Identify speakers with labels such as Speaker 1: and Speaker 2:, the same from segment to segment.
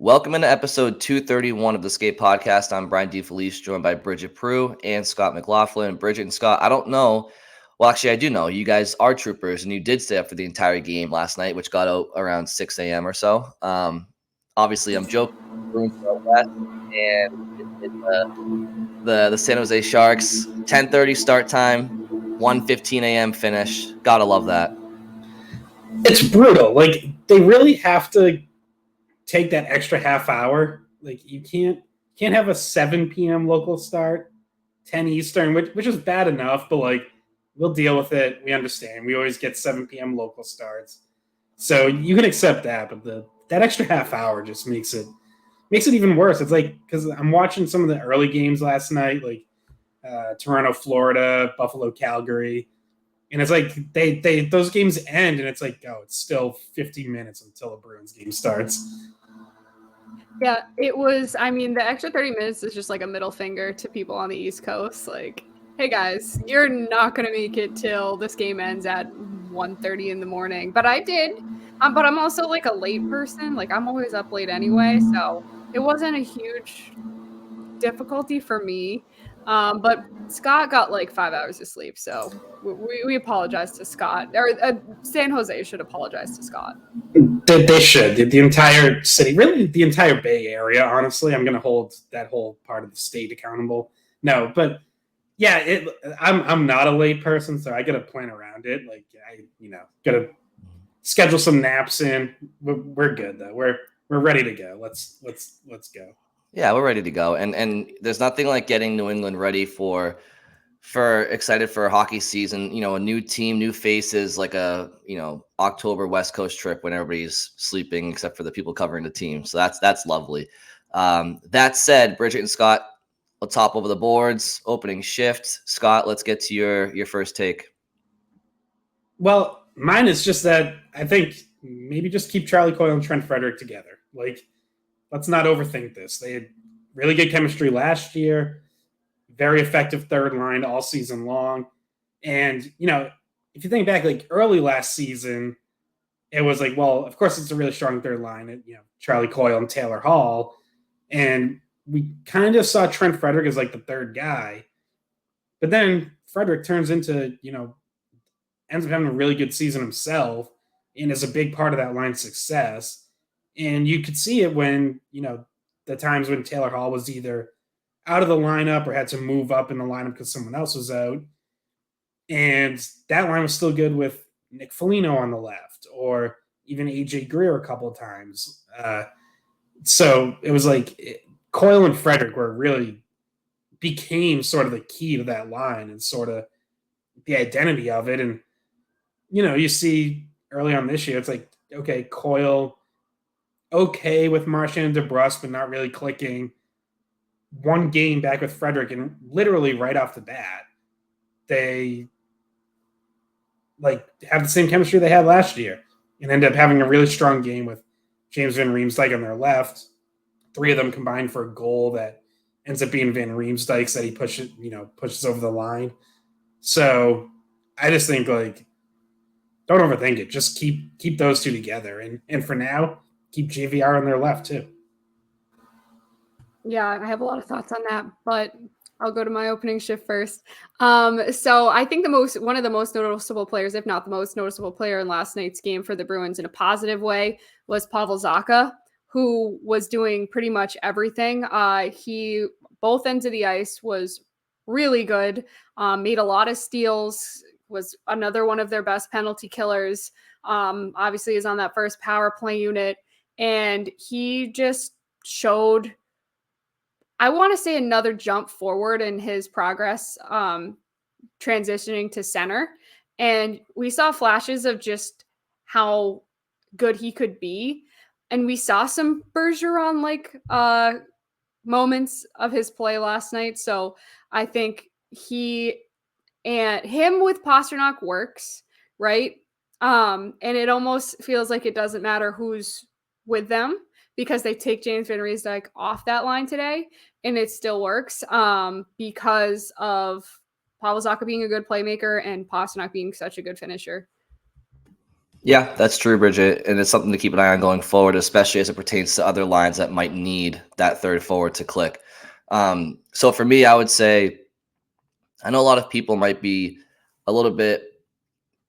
Speaker 1: Welcome into episode 231 of the Skate Podcast. I'm Brian DeFelice, joined by Bridget Prue and Scott McLaughlin. Bridget and Scott, I don't know. Well, actually, I do know. You guys are troopers, and you did stay up for the entire game last night, which got out around 6 a.m. or so. Obviously, I'm joking. Bruins are west, and we did the San Jose Sharks. 10:30 start time, 1:15 a.m. finish. Gotta love that.
Speaker 2: It's brutal. Like, they really have to take that extra half hour. Like, you can't have a 7 p.m. local start, 10 Eastern, which is bad enough, but like, we'll deal with it. We understand. We always get 7 p.m. local starts. So you can accept that, but that extra half hour just makes it even worse. It's like, because I'm watching some of the early games last night, like Toronto, Florida, Buffalo, Calgary. And it's like they those games end, and it's like, oh, it's still 15 minutes until the Bruins game starts.
Speaker 3: Yeah, it was. I mean, the extra 30 minutes is just like a middle finger to people on the East Coast. Like, hey guys, you're not gonna make it till this game ends at 1:30 in the morning. But I did. But I'm also like a late person. Like, I'm always up late anyway, so it wasn't a huge difficulty for me. But Scott got like 5 hours of sleep, so we apologize to Scott. Or San Jose should apologize to Scott.
Speaker 2: They should. The entire city, really the entire Bay Area, honestly. I'm going to hold that whole part of the state accountable. No, but yeah, I'm not a late person, so I got to plan around it. Like, I got to schedule some naps in. We're good, though. We're ready to go. Let's go.
Speaker 1: Yeah, we're ready to go. And there's nothing like getting New England ready for excited for a hockey season, a new team, new faces, like a, October West Coast trip when everybody's sleeping except for the people covering the team. So that's lovely. That said, Bridget and Scott, let's hop over the boards, opening shift. Scott, let's get to your first take.
Speaker 2: Well, mine is just that I think maybe just keep Charlie Coyle and Trent Frederic together. Like, let's not overthink this. They had really good chemistry last year, very effective third line all season long. And, if you think back, like early last season, it was like, well, of course it's a really strong third line, Charlie Coyle and Taylor Hall. And we kind of saw Trent Frederic as like the third guy. But then Frederic turns into, ends up having a really good season himself and is a big part of that line's success. And you could see it when, the times when Taylor Hall was either out of the lineup or had to move up in the lineup because someone else was out. And that line was still good with Nick Foligno on the left or even AJ Greer a couple of times. So it was like Coyle and Frederic were really became sort of the key to that line and sort of the identity of it. And, you see early on this year, it's like, okay, Coyle – okay with Marchand and DeBrusque, but not really clicking. One game back with Frederic, and literally right off the bat, they like have the same chemistry they had last year, and end up having a really strong game with James Van Riemsdyk on their left. 3 of them combined for a goal that ends up being Van Riemsdyk's that he pushes over the line. So I just think, like, don't overthink it. Just keep those two together, and for now, keep JVR on their left too.
Speaker 3: Yeah, I have a lot of thoughts on that, but I'll go to my opening shift first. So I think one of the most noticeable players, if not the most noticeable player in last night's game for the Bruins in a positive way, was Pavel Zacha, who was doing pretty much everything. He both ends of the ice was really good, made a lot of steals, was another one of their best penalty killers. Obviously is on that first power play unit. And he just showed, I want to say, another jump forward in his progress transitioning to center. And we saw flashes of just how good he could be. And we saw some Bergeron-like moments of his play last night. So I think him with Pastrnak works, right? And it almost feels like it doesn't matter who's with them because they take James Van Riemsdyk off that line today and it still works because of Pavel Zacha being a good playmaker and Pastrnak being such a good finisher.
Speaker 1: Yeah, that's true, Bridget. And it's something to keep an eye on going forward, especially as it pertains to other lines that might need that third forward to click. So for me, I would say I know a lot of people might be a little bit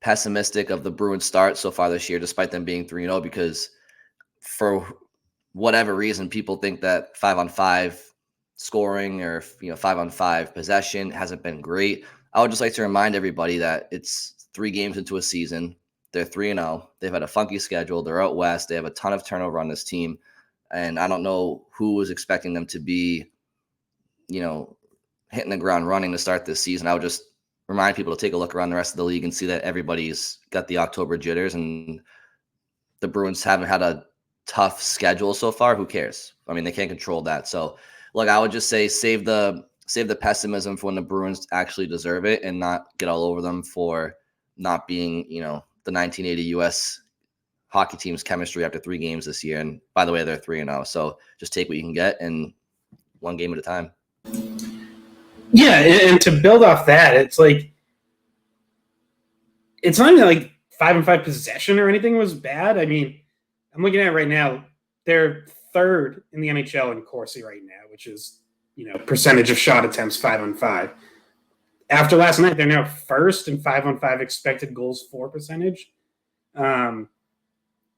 Speaker 1: pessimistic of the Bruins start so far this year, despite them being 3-0, because for whatever reason, people think that 5-on-5 scoring or 5-on-5 possession hasn't been great. I would just like to remind everybody that it's 3 games into a season. They're 3-0. They've had a funky schedule. They're out west. They have a ton of turnover on this team, and I don't know who was expecting them to be, hitting the ground running to start this season. I would just remind people to take a look around the rest of the league and see that everybody's got the October jitters, and the Bruins haven't had a tough schedule so far. Who cares? I mean, they can't control that. So, look, I would just say save the pessimism for when the Bruins actually deserve it, and not get all over them for not being, the 1980 U.S. hockey team's chemistry after 3 games this year. And by the way, they're 3-0. So just take what you can get, and one game at a time.
Speaker 2: Yeah, and to build off that, it's like it's not even like 5-on-5 possession or anything was bad. I mean, I'm looking at it right now. They're third in the NHL in Corsi right now, which is, percentage of shot attempts 5-on-5. After last night, they're now first in 5-on-5 expected goals for percentage. The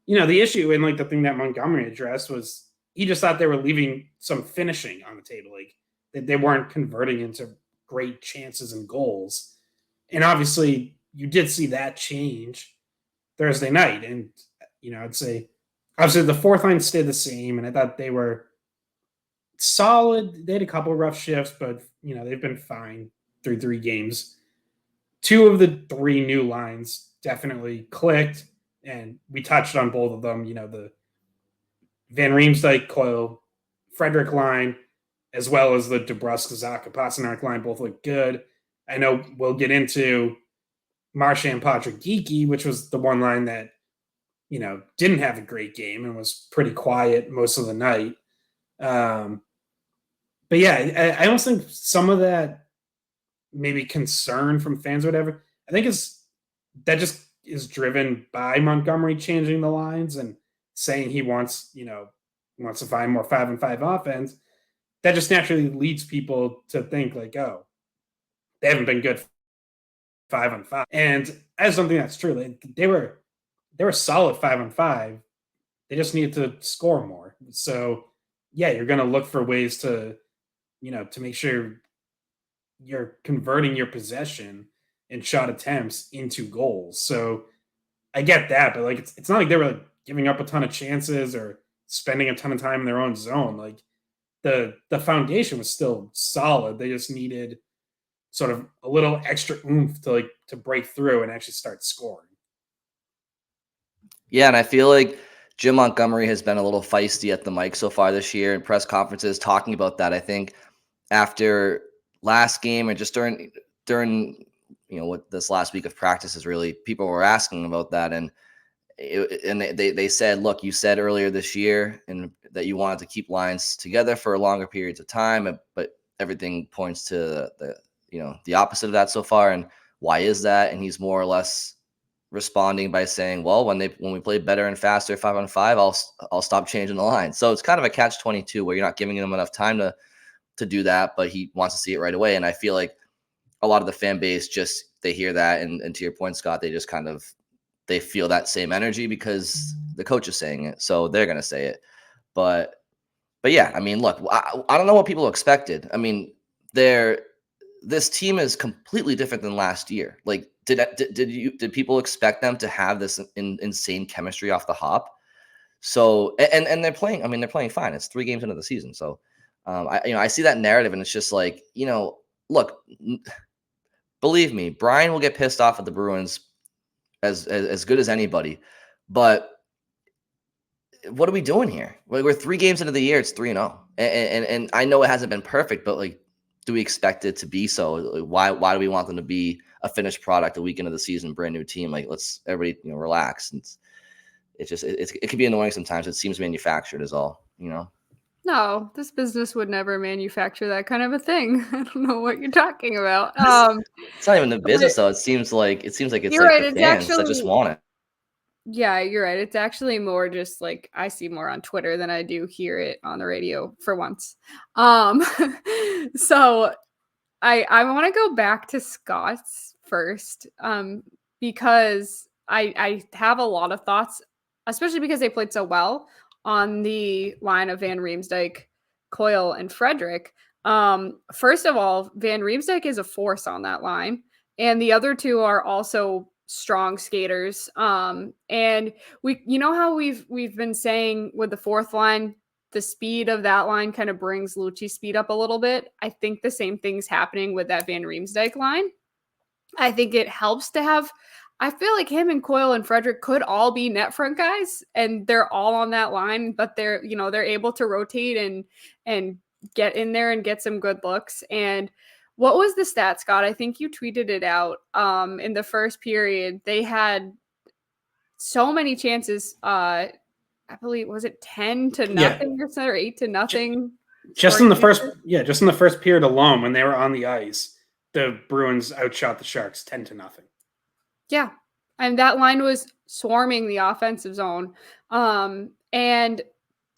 Speaker 2: issue and like the thing that Montgomery addressed was he just thought they were leaving some finishing on the table. Like that they weren't converting into great chances and goals. And obviously you did see that change Thursday night. And, I'd say obviously the fourth line stayed the same. And I thought they were solid. They had a couple of rough shifts, but, they've been fine through 3 games. 2 of the 3 new lines definitely clicked. And we touched on both of them, the Van Riemsdyk, Coyle, Frederick line, as well as the DeBrusk-Zacha Pasternak line both look good. I know we'll get into Machand-Poitras-Geekie, which was the one line that, didn't have a great game and was pretty quiet most of the night. But yeah, I almost think some of that maybe concern from fans or whatever, I think that just is driven by Montgomery changing the lines and saying he wants to find more 5-on-5 offense. That just naturally leads people to think like, oh, they haven't been good 5-on-5. And as something that's true, they were solid 5-on-5. They just needed to score more. So yeah, you're going to look for ways to, to make sure you're converting your possession and shot attempts into goals. So I get that, but like it's not like they were like giving up a ton of chances or spending a ton of time in their own zone. Like the foundation was still solid. They just needed sort of a little extra oomph to break through and actually start scoring.
Speaker 1: Yeah, and I feel like Jim Montgomery has been a little feisty at the mic so far this year in press conferences talking about that. I think after last game and just during what this last week of practice is really, people were asking about that, and they said, look, you said earlier this year and that you wanted to keep lines together for longer periods of time, but everything points to the opposite of that so far. And why is that? And he's more or less responding by saying, well, when we play better and faster 5-on-5, I'll stop changing the line. So it's kind of a catch-22 where you're not giving him enough time to do that, but he wants to see it right away. And I feel like a lot of the fan base they hear that, and to your point, Scott, they just kind of they feel that same energy because the coach is saying it, so they're going to say it. But yeah, I mean, look, I don't know what people expected. I mean, this team is completely different than last year. Like, did people expect them to have this insane chemistry off the hop? So and they're playing. I mean, they're playing fine. It's 3 games into the season, so I see that narrative, and it's just like, look, believe me, Brian will get pissed off at the Bruins as good as anybody, but what are we doing here? We're 3 games into the year. It's 3-0, and I know it hasn't been perfect, but like, do we expect it to be so? Like, why do we want them to be a finished product a week into the season, brand new team? Like, let's everybody relax. And it can be annoying sometimes. It seems manufactured is all.
Speaker 3: No, this business would never manufacture that kind of a thing. I don't know what you're talking about.
Speaker 1: It's not even the business though. It seems like it's
Speaker 3: you're
Speaker 1: like
Speaker 3: right,
Speaker 1: the
Speaker 3: it's
Speaker 1: fans that
Speaker 3: actually
Speaker 1: just want it.
Speaker 3: Yeah, you're right. It's actually more just like I see more on Twitter than I do hear it on the radio for once. Um, so I want to go back to Scott's first, because I have a lot of thoughts, especially because they played so well on the line of Van Riemsdyk, Coyle, and Frederick. First of all, Van Riemsdyk is a force on that line, and the other two are also strong skaters. And you know how we've been saying with the fourth line, the speed of that line kind of brings Lucci's speed up a little bit. I think the same thing's happening with that Van Riemsdyk line. I think it helps to have. I feel like him and Coyle and Frederick could all be net front guys, and they're all on that line, but they're able to rotate and get in there and get some good looks. And what was the stat, Scott? I think you tweeted it out. In the first period, they had so many chances. I believe, was it 10-0 or so, or 8-0?
Speaker 2: Just in the first period alone, when they were on the ice, the Bruins outshot the Sharks 10-0.
Speaker 3: Yeah. And that line was swarming the offensive zone. And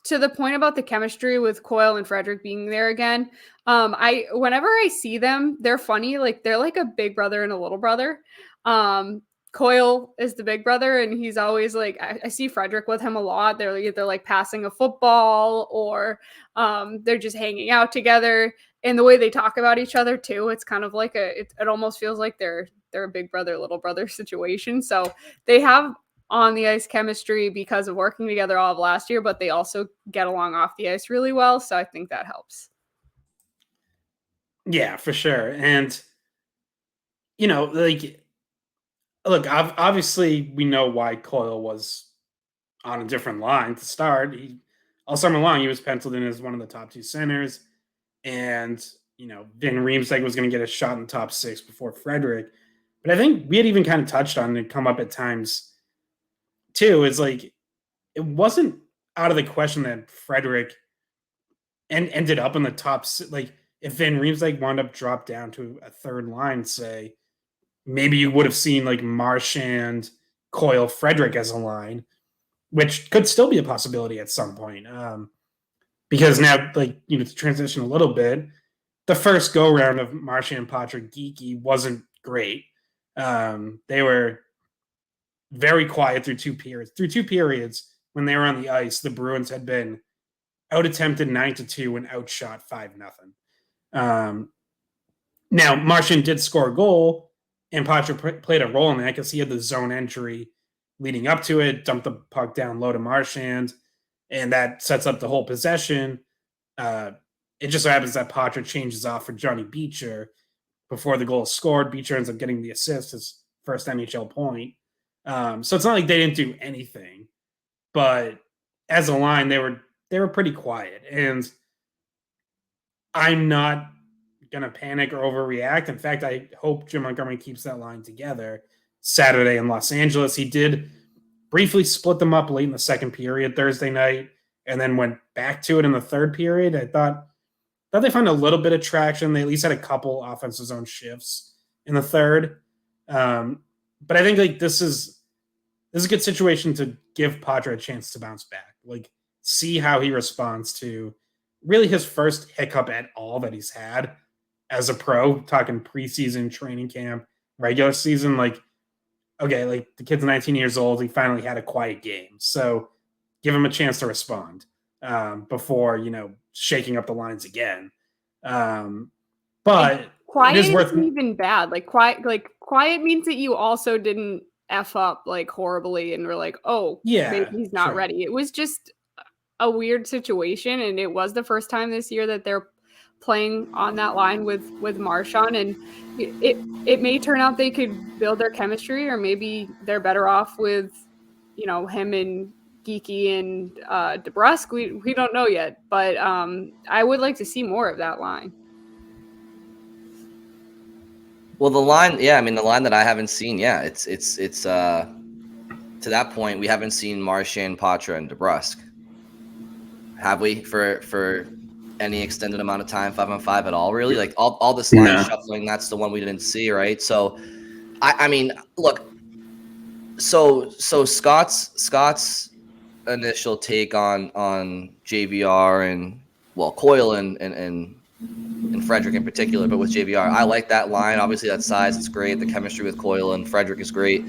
Speaker 3: to the point about the chemistry with Coyle and Frederick being there again, whenever I see them, they're funny. Like they're like a big brother and a little brother. Coyle is the big brother, and he's always like, I see Frederick with him a lot. They're either like passing a football or they're just hanging out together. And the way they talk about each other too, it's kind of like it almost feels like they're a big brother, little brother situation. So they have on the ice chemistry because of working together all of last year, but they also get along off the ice really well. So I think that helps.
Speaker 2: Yeah, for sure. And, look, obviously we know why Coyle was on a different line to start. All summer long, he was penciled in as one of the top two centers. And, Van Riemsdyk was going to get a shot in the top six before Frederick. But I think we had even kind of touched on it, come up at times too, is like, it wasn't out of the question that Frederick ended up in the top six. Like, if Van Riemsdyk wound up dropped down to a third line, say, maybe you would have seen like Marchand, Coyle, Frederick as a line, which could still be a possibility at some point. Because now, to transition a little bit, the first go round of Machand-Poitras-Geekie wasn't great. They were very quiet through two periods. Through two periods, when they were on the ice, the Bruins had been out-attempted 9-2 and outshot 5-0. Now, Marchand did score a goal, and Poitras played a role in that because he had the zone entry leading up to it, dumped the puck down low to Marchand, and that sets up the whole possession. It just so happens that Poitras changes off for Johnny Beecher before the goal is scored. Beecher ends up getting the assist, his first NHL point. So it's not like they didn't do anything, but as a line, they were pretty quiet. And I'm not gonna panic or overreact. In fact, I hope Jim Montgomery keeps that line together Saturday in Los Angeles. He did briefly split them up late in the second period Thursday night, and then went back to it in the third period. I thought they found a little bit of traction. They at least had a couple offensive zone shifts in the third. But I think this is a good situation to give Poitras a chance to bounce back. See how he responds to really his first hiccup at all that he's had as a pro, talking preseason, training camp, regular season. The kid's 19 years old. He finally had a quiet game. So give him a chance to respond before, shaking up the lines again. But
Speaker 3: quiet isn't even bad. Quiet means that you also didn't F up horribly and were like, oh, yeah, maybe he's not ready. It was just a weird situation, and it was the first time this year that they're playing on that line with Marchand, and it may turn out they could build their chemistry, or maybe they're better off with him and Geekie and DeBrusk. We don't know yet, but I would like to see more of that line.
Speaker 1: Well, the line that I haven't seen, it's to that point, we haven't seen Marchand, Poitras, and DeBrusk. Have we for any extended amount of time, 5-on-5 at all, really? All this line shuffling, that's the one we didn't see, right? So, I mean, look, So Scott's initial take on JVR and Coyle and Frederick in particular, but with JVR, I like that line. Obviously, that size, it's great. The chemistry with Coyle and Frederick is great.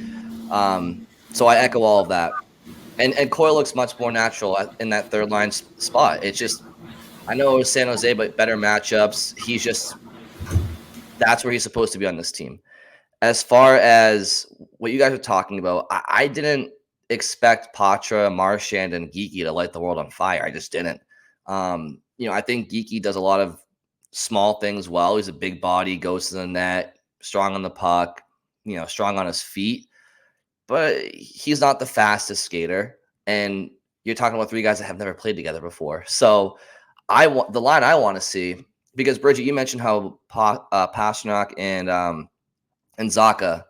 Speaker 1: So I echo all of that. And Coyle looks much more natural in that third line spot. It's just, I know it was San Jose, but better matchups. That's where he's supposed to be on this team. As far as what you guys are talking about, I didn't expect Patra, Marchand, and Geekie to light the world on fire. I just didn't. I think Geekie does a lot of small things well. He's a big body, goes to the net, strong on the puck, strong on his feet. But he's not the fastest skater. And you're talking about three guys that have never played together before. So the line I want to see, because Bridget, you mentioned how Pastrnak and Zacha,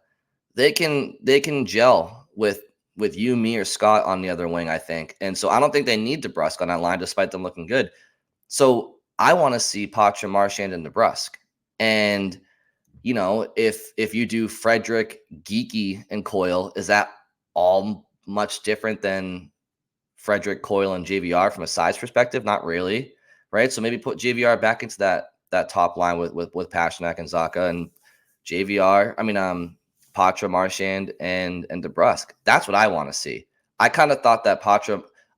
Speaker 1: they can gel with you, me, or Scott on the other wing, I think. And so I don't think they need DeBrusk on that line, despite them looking good. So I want to see Patra, Marchand, and DeBrusk. And if you do Frederick, Geekie, and Coyle, is that all much different than Frederick, Coyle, and JVR from a size perspective? Not really, right? So maybe put JVR back into that top line with Pastrnak and Zacha, and Patra, Marchand, and DeBrusk. That's what I want to see. I kind of thought that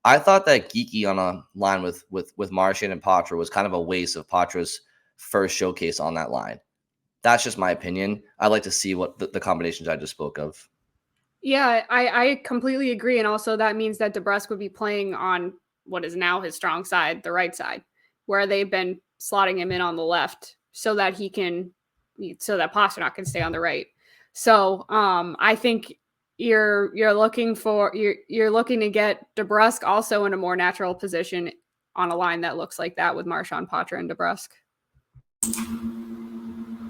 Speaker 1: Geekie on a line with Marchand and Patra was kind of a waste of Patra's first showcase on that line. That's just my opinion. I'd like to see what the combinations I just spoke of.
Speaker 3: Yeah, I completely agree. And also that means that DeBrusk would be playing on what is now his strong side, the right side, where they've been slotting him in on the left so that Pastrnak can stay on the right. So I think you're looking to get DeBrusk also in a more natural position on a line that looks like that with Marchand, Patra, and DeBrusk.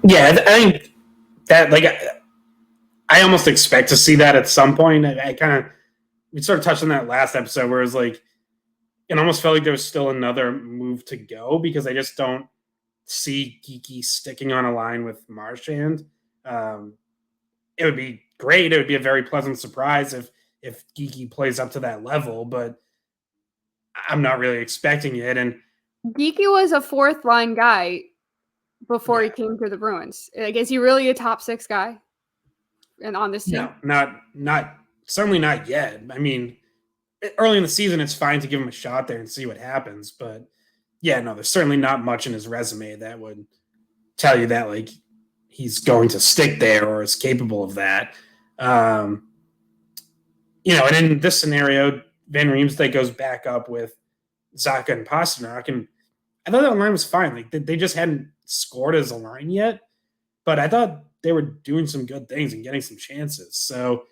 Speaker 2: Yeah, I think that I almost expect to see that at some point. We sort of touched on that last episode where it was like, it almost felt like there was still another move to go because I just don't see Geekie sticking on a line with Marchand. It would be great. It would be a very pleasant surprise if Geekie plays up to that level, but I'm not really expecting it. And
Speaker 3: Geekie was a fourth line guy before he came to the Bruins. Like, is he really a top six guy and on this team?
Speaker 2: No, not certainly not yet. I mean, early in the season, it's fine to give him a shot there and see what happens. But there's certainly not much in his resume that would tell you that he's going to stick there or is capable of that. And in this scenario, Van Riemsdyk goes back up with Zacha and Pastrnak, and I thought that line was fine. They just hadn't scored as a line yet, but I thought they were doing some good things and getting some chances. So,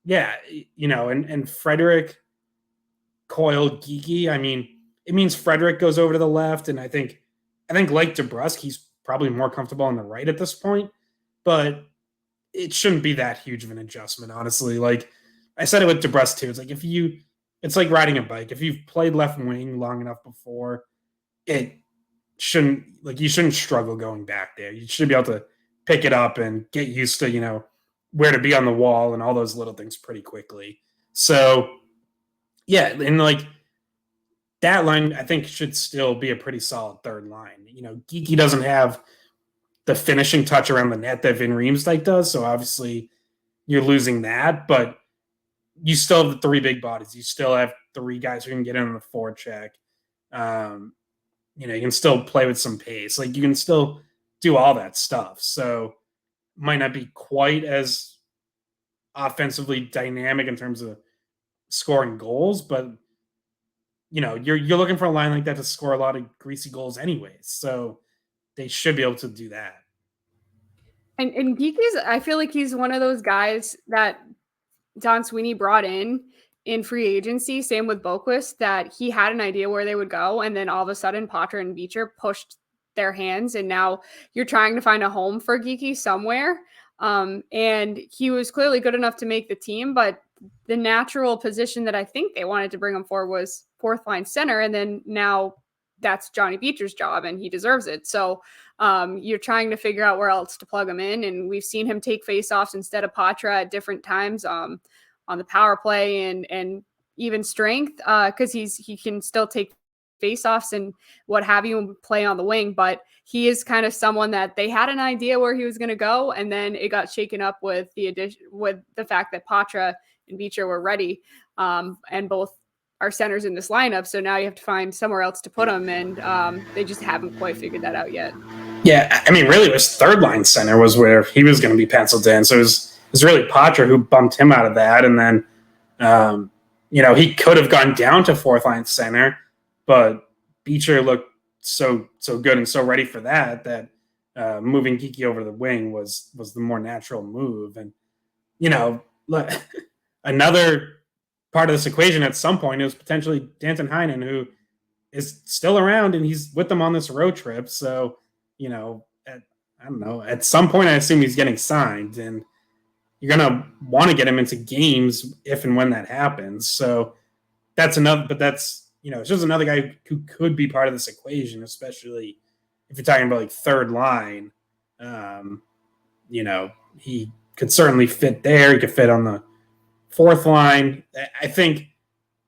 Speaker 2: and Frederick, Coyle, Geekie. I mean, it means Frederick goes over to the left, and I think like DeBrusk, he's probably more comfortable on the right at this point, but it shouldn't be that huge of an adjustment, honestly. Like I said it with DeBrusk too. It's like riding a bike. If you've played left wing long enough before, you shouldn't struggle going back there. You should be able to pick it up and get used to, where to be on the wall and all those little things pretty quickly. So, and that line, I think, should still be a pretty solid third line. Geekie doesn't have the finishing touch around the net that Van Riemsdyk does, so obviously you're losing that, but you still have the three big bodies. You still have three guys who can get in on the forecheck. You can still play with some pace. You can still do all that stuff. So might not be quite as offensively dynamic in terms of scoring goals, but you're looking for a line like that to score a lot of greasy goals anyways. So they should be able to do that.
Speaker 3: And Geekie's, I feel like he's one of those guys that Don Sweeney brought in free agency, same with Boquist, that he had an idea where they would go, and then all of a sudden Patra and Beecher pushed their hands, and now you're trying to find a home for Geekie somewhere. And he was clearly good enough to make the team, but the natural position that I think they wanted to bring him for was fourth line center, and then now that's Johnny Beecher's job, and he deserves it. So you're trying to figure out where else to plug him in. And we've seen him take faceoffs instead of Poitras at different times on the power play and even strength, because he can still take faceoffs and what have you and play on the wing. But he is kind of someone that they had an idea where he was going to go, and then it got shaken up with the fact that Poitras and Beecher were ready, and both are centers in this lineup. So now you have to find somewhere else to put him, and they just haven't quite figured that out yet.
Speaker 2: Yeah, I mean, really, it was third line center was where he was going to be penciled in. So it was really Poitras who bumped him out of that, and then he could have gone down to fourth line center, but Beecher looked so good and so ready for that moving Geekie over to the wing was the more natural move. And another part of this equation at some point is potentially Danton Heinen, who is still around and he's with them on this road trip. So I don't know, at some point I assume he's getting signed, and you're gonna want to get him into games if and when that happens. So that's it's just another guy who could be part of this equation, especially if you're talking about like third line. He could certainly fit there. He could fit on the fourth line. I think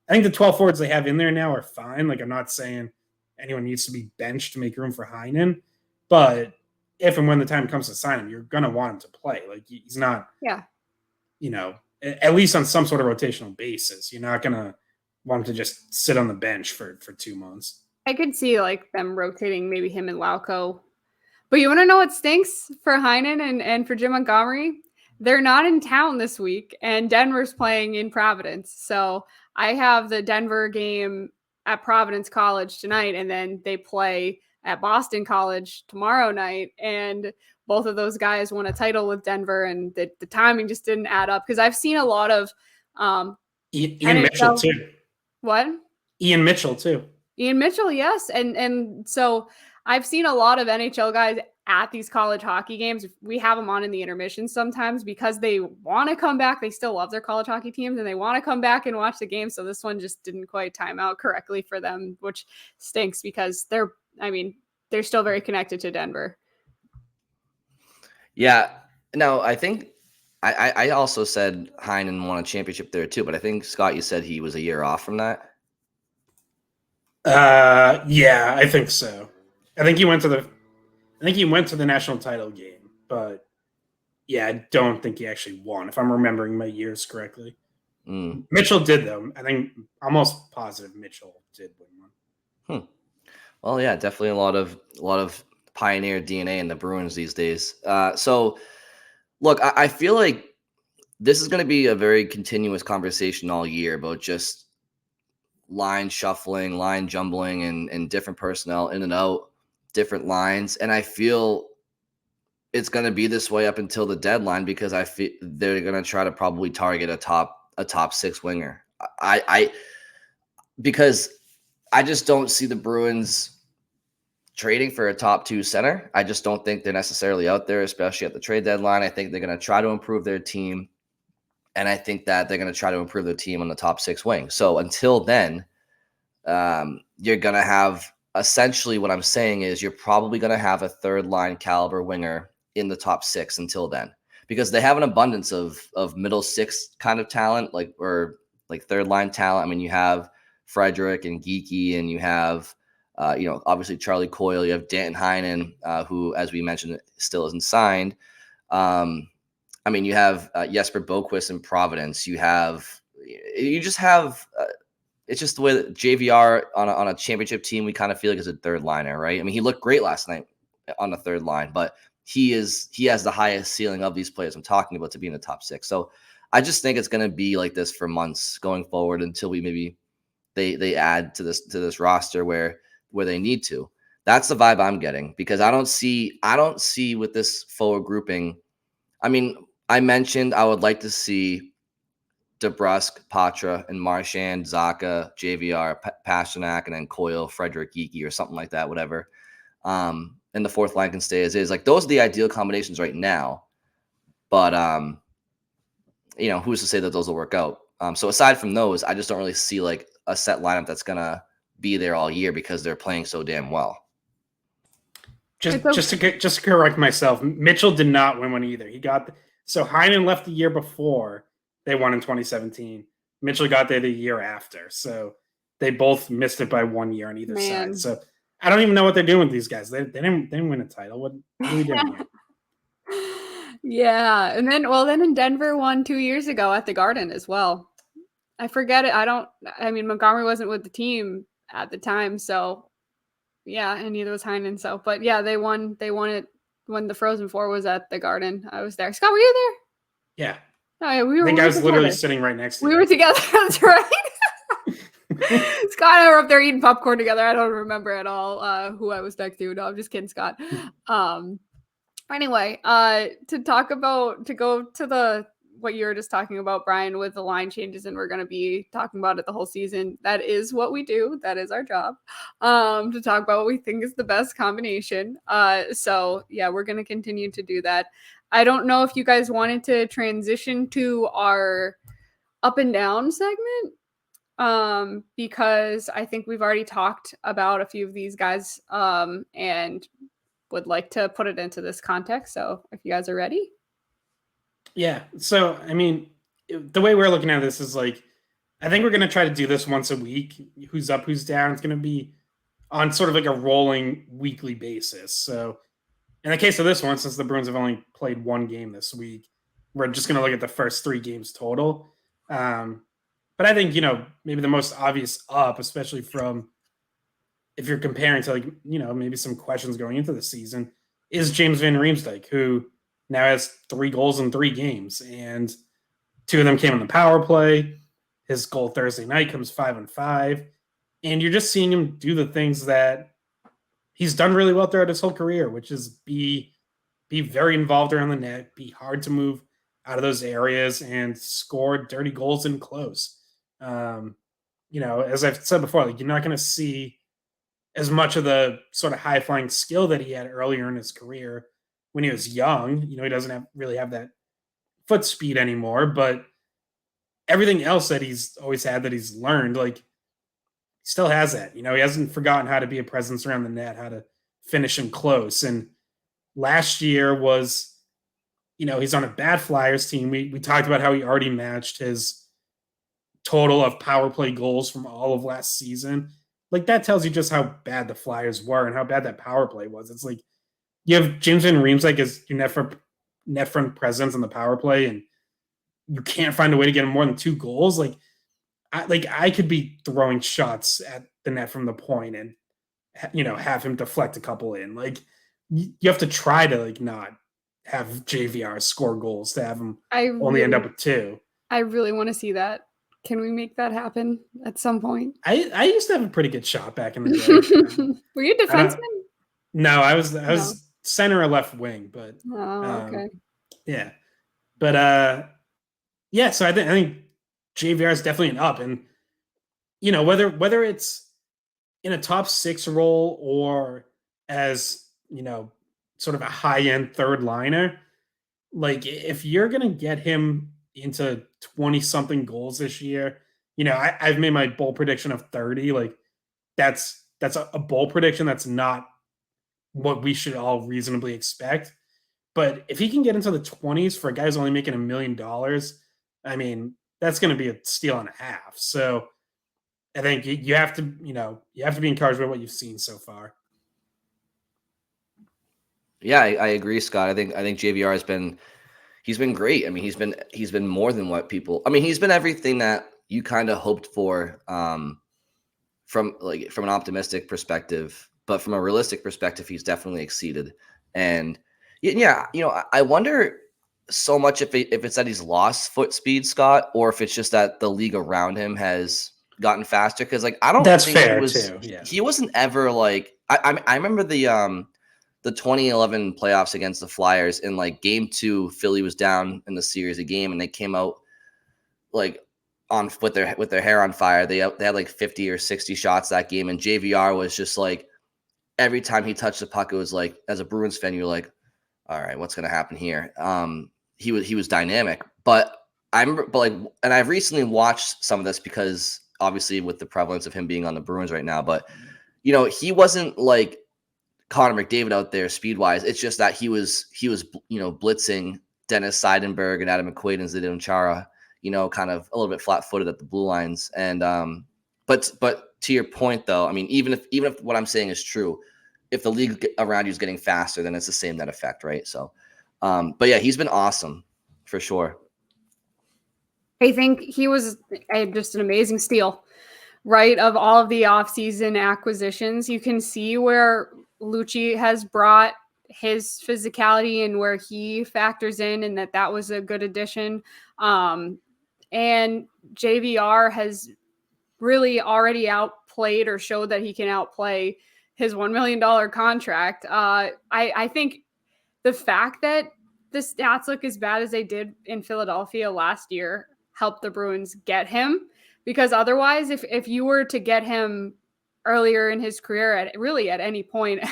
Speaker 2: the 12 forwards they have in there now are fine. Like, I'm not saying anyone needs to be benched to make room for Heinen, but if and when the time comes to sign him, you're gonna want him to play. Like, he's not, at least on some sort of rotational basis. You're not gonna want him to just sit on the bench for 2 months.
Speaker 3: I could see like them rotating maybe him and Lauko. But you want to know what stinks for Heinen and for Jim Montgomery? They're not in town this week, and Denver's playing in Providence. So I have the Denver game at Providence College tonight, and then they play at Boston College tomorrow night. And both of those guys won a title with Denver, and the timing just didn't add up, because I've seen a lot of
Speaker 2: Ian Mitchell too.
Speaker 3: What?
Speaker 2: Ian Mitchell too.
Speaker 3: Ian Mitchell, yes. And so I've seen a lot of NHL guys at these college hockey games. We have them on in the intermission sometimes because they want to come back. They still love their college hockey teams and they want to come back and watch the game. So this one just didn't quite time out correctly for them, which stinks because they're still very connected to Denver.
Speaker 1: Yeah. No, I think I also said Heinen won a championship there too, but I think, Scott, you said he was a year off from that.
Speaker 2: Yeah, I think so. I think he went to the national title game, but yeah, I don't think he actually won, if I'm remembering my years correctly. Mitchell did, though. I think almost positive Mitchell did win one.
Speaker 1: Well, yeah, definitely a lot of pioneer DNA in the Bruins these days. So look, I feel like this is going to be a very continuous conversation all year about just line shuffling, line jumbling, and different personnel in and out, different lines. And I feel it's going to be this way up until the deadline, because I feel they're going to try to probably target a top six winger. Because I just don't see the Bruins trading for a top two center. I just don't think they're necessarily out there, especially at the trade deadline. I think they're going to try to improve their team. And I think that they're going to try to improve their team on the top six wing. So until then, you're going to have, essentially what I'm saying is, you're probably going to have a third line caliber winger in the top six until then, because they have an abundance of middle six kind of talent, or third line talent. I mean, you have Frederick and Geekie, and you have, obviously Charlie Coyle, you have Danton Heinen, who, as we mentioned, still isn't signed. I mean, you have Jesper Boquist in Providence. It's just the way that JVR on a championship team, we kind of feel like is a third liner, right? I mean, he looked great last night on the third line, but he has the highest ceiling of these players I'm talking about to be in the top six. So I just think it's going to be like this for months going forward until they add to this roster where they need to. That's the vibe I'm getting, because I don't see with this forward grouping. I mean, I mentioned I would like to see DeBrusk, Poitras, and Marchand, Zacha, JVR, Pasternak, and then Coyle, Frederick, Geekie, or something like that, whatever. And the fourth line can stay as is. Like, those are the ideal combinations right now. But, who's to say that those will work out? So aside from those, I just don't really see like a set lineup that's going to be there all year, because they're playing so damn well.
Speaker 2: Just to correct myself, Mitchell did not win one either. So Heinen left the year before they won in 2017. Mitchell got there the year after. So they both missed it by 1 year on either side. So I don't even know what they're doing with these guys. They didn't win a title. What are we doing here?
Speaker 3: Yeah. And then in Denver won 2 years ago at the Garden as well. I forget it. I mean, Montgomery wasn't with the team at the time. So yeah, and neither was Heinen. So, but yeah, they won it when the Frozen Four was at the Garden. I was there. Scott, were you there?
Speaker 2: Yeah.
Speaker 3: Oh, yeah, we were.
Speaker 2: I think I was literally sitting right next to you.
Speaker 3: We were together. That's right. Scott and I were up there eating popcorn together. I don't remember at all who I was next to. No, I'm just kidding, Scott. Anyway, to go to what you were just talking about, Brian, with the line changes, and we're going to be talking about it the whole season. That is what we do. That is our job, to talk about what we think is the best combination. So yeah, we're going to continue to do that. I don't know if you guys wanted to transition to our up and down segment, because I think we've already talked about a few of these guys, and would like to put it into this context. So if you guys are ready.
Speaker 2: Yeah. So, I mean, the way we're looking at this is like, I think we're going to try to do this once a week. Who's up, who's down. It's going to be on sort of like a rolling weekly basis. So in the case of this one, since the Bruins have only played one game this week, we're just going to look at the first 3 games total. But I think, maybe the most obvious up, especially from if you're comparing to maybe some questions going into the season, is James Van Riemsdyk, who now has 3 goals in 3 games, and 2 of them came on the power play. His goal Thursday night comes 5-on-5, and you're just seeing him do the things that he's done really well throughout his whole career, which is be very involved around the net, be hard to move out of those areas, and score dirty goals in close. As I've said before, you're not going to see as much of the sort of high-flying skill that he had earlier in his career when he was young. He doesn't really have that foot speed anymore, but everything else that he's always had, that he's learned, he still has that. He hasn't forgotten how to be a presence around the net, how to finish him close. And last year was, he's on a bad Flyers team. We talked about how he already matched his total of power play goals from all of last season. That tells you just how bad the Flyers were and how bad that power play was. It's like you have James Van Riemsdyk as your net front presence on the power play, and you can't find a way to get him more than 2 goals. I could be throwing shots at the net from the point and have him deflect a couple in. You have to try to not have JVR score goals to have him only end up with 2.
Speaker 3: I really want to see that. Can we make that happen at some point?
Speaker 2: I used to have a pretty good shot back in the day.
Speaker 3: Were you a defenseman?
Speaker 2: No, I was center or left wing, but
Speaker 3: okay.
Speaker 2: Yeah. But yeah, so I think JVR is definitely an up, and whether it's in a top 6 role or as sort of a high-end third liner, if you're gonna get him into 20-something goals this year, I've made my bold prediction of 30. That's a bold prediction. That's not what we should all reasonably expect. But if he can get into the 20s for a guy who's only making $1 million, I mean, that's going to be a steal and a half. So I think you have to be encouraged by what you've seen so far.
Speaker 1: Yeah, I agree, Scott. I think JVR he's been great. I mean, he's been more than what people. I mean, he's been everything that you kind of hoped for, from an optimistic perspective, but from a realistic perspective, he's definitely exceeded. And yeah, I wonder so much if it's that he's lost foot speed, Scott, or if it's just that the league around him has gotten faster. Because I don't.
Speaker 2: That's
Speaker 1: think
Speaker 2: fair
Speaker 1: he was,
Speaker 2: too. Yeah.
Speaker 1: He wasn't ever I remember the 2011 playoffs against the Flyers. In game 2, Philly was down in the series a game, and they came out on with their hair on fire. They had 50 or 60 shots that game, and JVR was just every time he touched the puck, it was as a Bruins fan, you're like, all right, what's going to happen here? He was dynamic, but and I've recently watched some of this because obviously with the prevalence of him being on the Bruins right now, but he wasn't Connor McDavid out there speed wise. It's just that he was blitzing Dennis Seidenberg and Adam McQuaid and Zdeno Chara, kind of a little bit flat footed at the blue lines. And but to your point though, I mean, even if what I'm saying is true, if the league around you is getting faster, then it's the same net effect, right? So, but yeah, he's been awesome for sure.
Speaker 3: I think he was just an amazing steal, right? Of all of the offseason acquisitions, you can see where Lucci has brought his physicality and where he factors in, and that was a good addition. And JVR has really already outplayed or showed that he can outplay his $1 million contract. I think the fact that the stats look as bad as they did in Philadelphia last year helped the Bruins get him, because otherwise, if you were to get him earlier in his career at any point,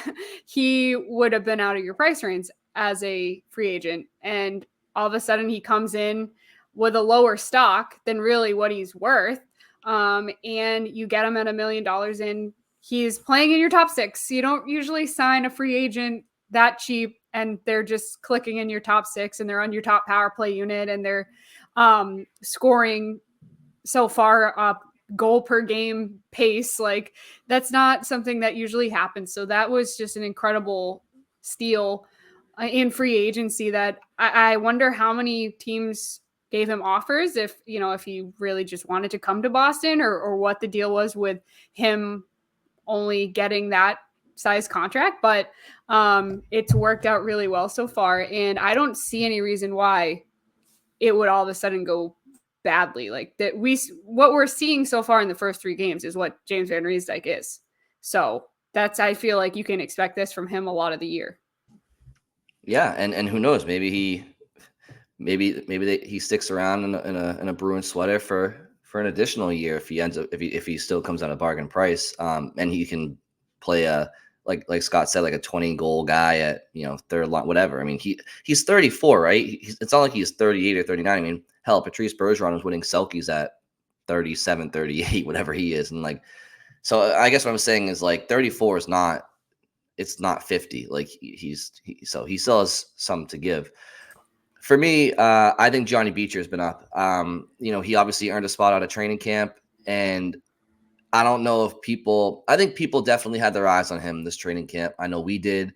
Speaker 3: he would have been out of your price range as a free agent. And all of a sudden he comes in with a lower stock than really what he's worth. And you get him at $1 million and he's playing in your top six. You don't usually sign a free agent that cheap and they're just clicking in your top six and they're on your top power play unit and they're scoring so far up goal per game pace. Like, that's not something that usually happens. So that was just an incredible steal in free agency that I wonder how many teams gave him offers if he really just wanted to come to Boston or what the deal was with him only getting that size contract. But it's worked out really well so far. And I don't see any reason why it would all of a sudden go badly. Like that, what we're seeing so far in the first 3 games is what James Van Riemsdyk is. So I feel like you can expect this from him a lot of the year.
Speaker 1: Yeah, and who knows? Maybe he sticks around in a Bruins sweater for an additional year if he still comes at a bargain price. And he can play like Scott said, like a 20 goal guy at third line, whatever. I mean, he's 34, right? It's not like he's 38 or 39. I mean, hell, Patrice Bergeron was winning Selkies at 37, 38, whatever he is, and like, so I guess what I'm saying is like 34 is not. It's not 50. Like he still has some to give. For me, I think Johnny Beecher has been up. He obviously earned a spot out of training camp, and I don't know if I think people definitely had their eyes on him this training camp. I know we did.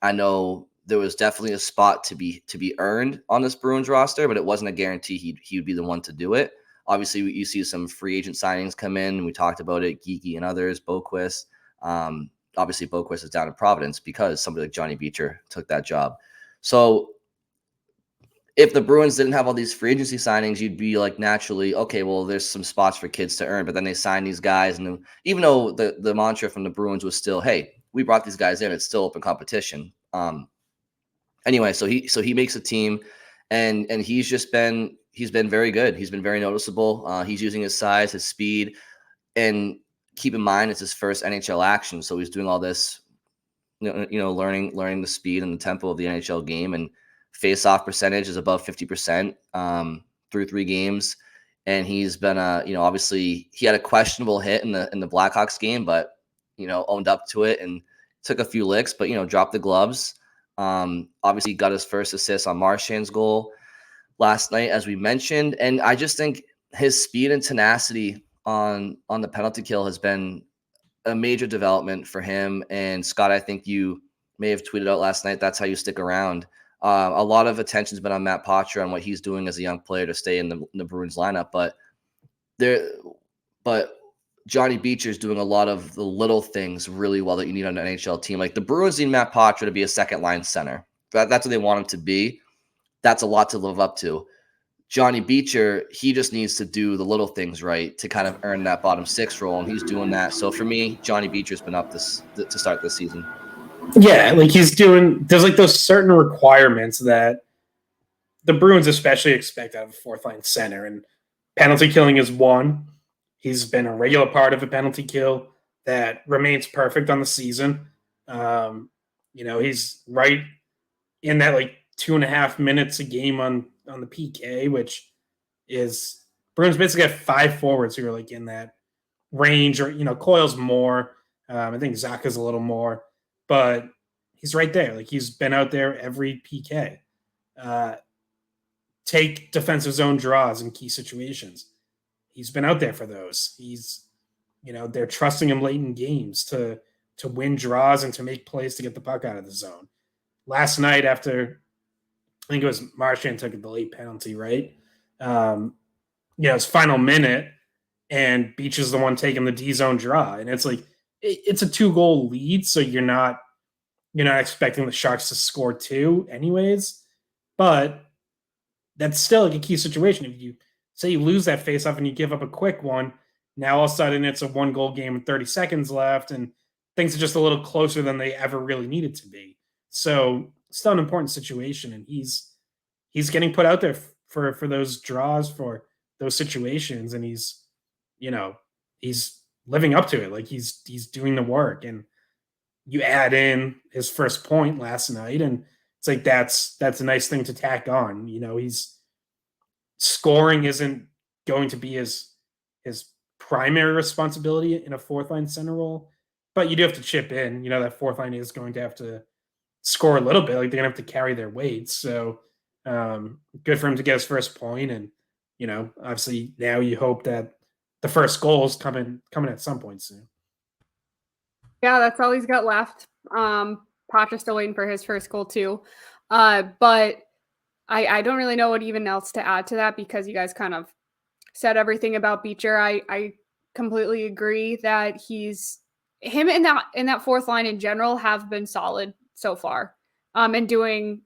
Speaker 1: I know there was definitely a spot to be earned on this Bruins roster, but it wasn't a guarantee he would be the one to do it. Obviously, you see some free agent signings come in. We talked about it, Geekie and others, Boquist. Obviously, Boquist is down in Providence because somebody like Johnny Beecher took that job. So if the Bruins didn't have all these free agency signings, you'd be like naturally, okay, well, there's some spots for kids to earn. But then they sign these guys. And even though the mantra from the Bruins was still, hey, we brought these guys in, it's still open competition. Anyway, so he makes a team and he's been very good. He's been very noticeable. He's using his size, his speed, and keep in mind it's his first NHL action. So he's doing all this, learning the speed and the tempo of the NHL game, and face-off percentage is above 50% through 3 games. And he's been obviously he had a questionable hit in the Blackhawks game, but owned up to it and took a few licks, but dropped the gloves. Obviously got his first assist on Marchand's goal last night, as we mentioned. And I just think his speed and tenacity on the penalty kill has been a major development for him. And Scott, I think you may have tweeted out last night, that's how you stick around. A lot of attention's been on Matt Poitras and what he's doing as a young player to stay in the Bruins lineup, but Johnny Beecher is doing a lot of the little things really well that you need on an NHL team. Like the Bruins need Matt Poitras to be a second line center. That's what they want him to be. That's a lot to live up to. Johnny Beecher, he just needs to do the little things right to kind of earn that bottom 6 role, and he's doing that. So for me, Johnny Beecher's been up to start this season.
Speaker 2: Yeah, like there's like those certain requirements that the Bruins especially expect out of a 4th line center, and penalty killing is one. He's been a regular part of a penalty kill that remains perfect on the season. He's right in that like 2.5 minutes a game on the PK, which is Bruins basically have 5 forwards who are like in that range, or Coyle's more. I think Zaka's a little more, but he's right there. Like, he's been out there every PK. Take defensive zone draws in key situations. He's been out there for those. They're trusting him late in games to win draws and to make plays to get the puck out of the zone. Last night, after I think it was Marchand took the late penalty, right? His final minute, and Beach is the one taking the D zone draw, and it's like it's a 2-goal lead, so you're not expecting the Sharks to score 2 anyways, but that's still like a key situation. If you say you lose that faceoff and you give up a quick one, now all of a sudden it's a 1-goal game with 30 seconds left, and things are just a little closer than they ever really needed to be. So still an important situation, and he's getting put out there for those draws, for those situations, and he's living up to it. Like, he's doing the work, and you add in his first point last night, and it's like that's a nice thing to tack on. He's scoring isn't going to be his primary responsibility in a fourth line center role, but you do have to chip in. That fourth line is going to have to score a little bit. Like, they're gonna have to carry their weight. So good for him to get his first point, and obviously now you hope that the first goal is coming at some point soon.
Speaker 3: Yeah, that's all he's got left. Poitras still waiting for his first goal too. But I don't really know what even else to add to that, because you guys kind of said everything about Beecher. I completely agree that him in that fourth line in general have been solid so far. And doing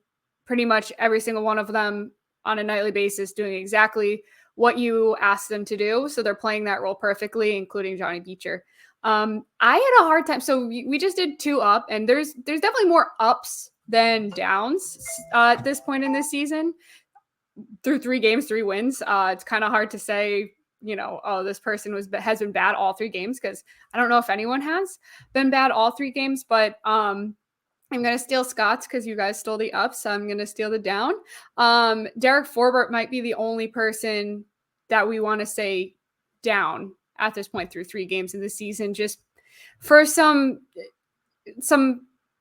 Speaker 3: pretty much every single one of them on a nightly basis, doing exactly what you asked them to do. So they're playing that role perfectly, including Johnny Beecher. I had a hard time. So we just did 2 up, and there's definitely more ups than downs at this point in this season. Through 3 games, 3 wins. It's kind of hard to say, this person has been bad all 3 games, because I don't know if anyone has been bad all 3 games, but I'm going to steal Scott's because you guys stole the ups. So I'm going to steal the down. Derek Forbort might be the only person that we want to say down at this point through 3 games in the season, just for some